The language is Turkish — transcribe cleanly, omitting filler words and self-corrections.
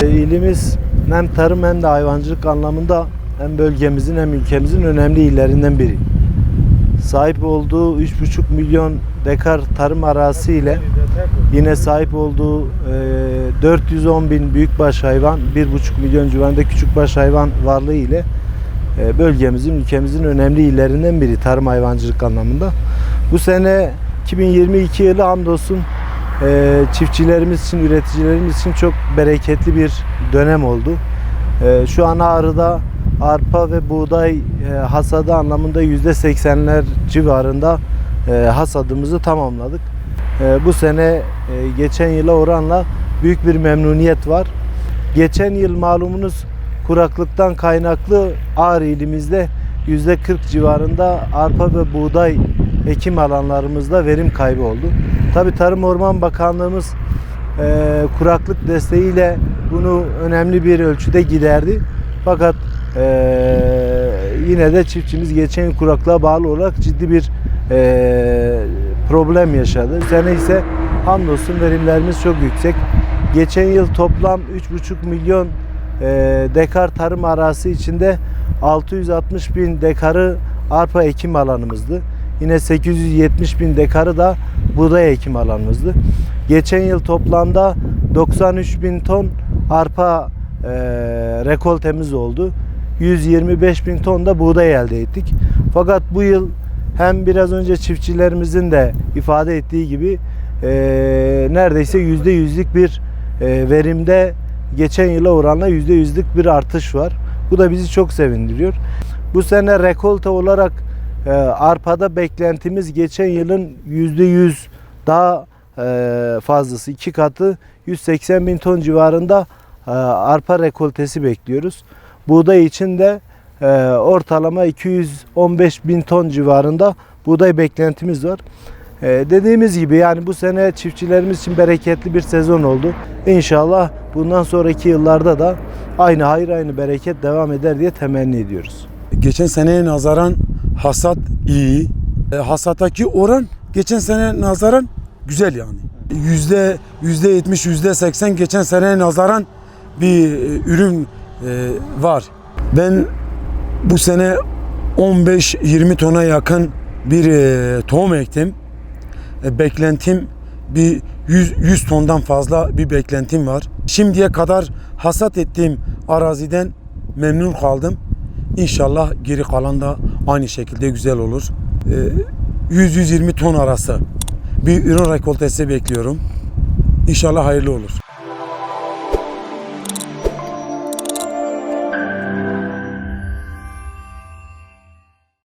İlimiz hem tarım hem de hayvancılık anlamında hem bölgemizin hem ülkemizin önemli illerinden biri. Sahip olduğu 3,5 milyon dekar tarım arazisi ile yine sahip olduğu 410 bin büyükbaş hayvan, 1,5 milyon civarında küçükbaş hayvan varlığı ile bölgemizin, ülkemizin önemli illerinden biri tarım hayvancılık anlamında. Bu sene 2022 yılı hamdolsun çiftçilerimiz için, üreticilerimiz için çok bereketli bir dönem oldu. Şu an Ağrı'da arpa ve buğday hasadı anlamında %80'ler civarında hasadımızı tamamladık. Bu sene geçen yıla oranla büyük bir memnuniyet var. Geçen yıl malumunuz kuraklıktan kaynaklı Ağrı ilimizde %40 civarında arpa ve buğday ekim alanlarımızda verim kaybı oldu. Tabii Tarım Orman Bakanlığımız kuraklık desteğiyle bunu önemli bir ölçüde giderdi. Fakat yine de çiftçimiz geçen yıl kuraklığa bağlı olarak ciddi bir problem yaşadı. Bu sene ise hamdolsun verimlerimiz çok yüksek. Geçen yıl toplam 3,5 milyon dekar tarım arazisi içinde 660 bin dekarı arpa ekim alanımızdı. Yine 870 bin dekarı da buğday ekim alanımızdı. Geçen yıl toplamda 93 bin ton arpa rekoltemiz oldu. 125 bin ton da buğday elde ettik. Fakat bu yıl hem biraz önce çiftçilerimizin de ifade ettiği gibi neredeyse %100'lük bir verimde geçen yıla oranla %100'lük bir artış var. Bu da bizi çok sevindiriyor. Bu sene rekolte olarak arpada beklentimiz geçen yılın %100 daha fazlası, 2 katı 180 bin ton civarında arpa rekoltesi bekliyoruz. Buğday için de ortalama 215 bin ton civarında buğday beklentimiz var. Dediğimiz gibi yani bu sene çiftçilerimiz için bereketli bir sezon oldu. İnşallah bundan sonraki yıllarda da aynı hayır, aynı bereket devam eder diye temenni ediyoruz. Geçen seneye nazaran hasat iyi. Hasattaki oran geçen seneye nazaran güzel yani. %70, %80 geçen seneye nazaran bir ürün var. Ben bu sene 15-20 tona yakın bir tohum ektim. Beklentim bir 100 tondan fazla bir beklentim var. Şimdiye kadar hasat ettiğim araziden memnun kaldım. İnşallah geri kalan da aynı şekilde güzel olur. 100-120 ton arası bir ürün rekoltesi bekliyorum. İnşallah hayırlı olur.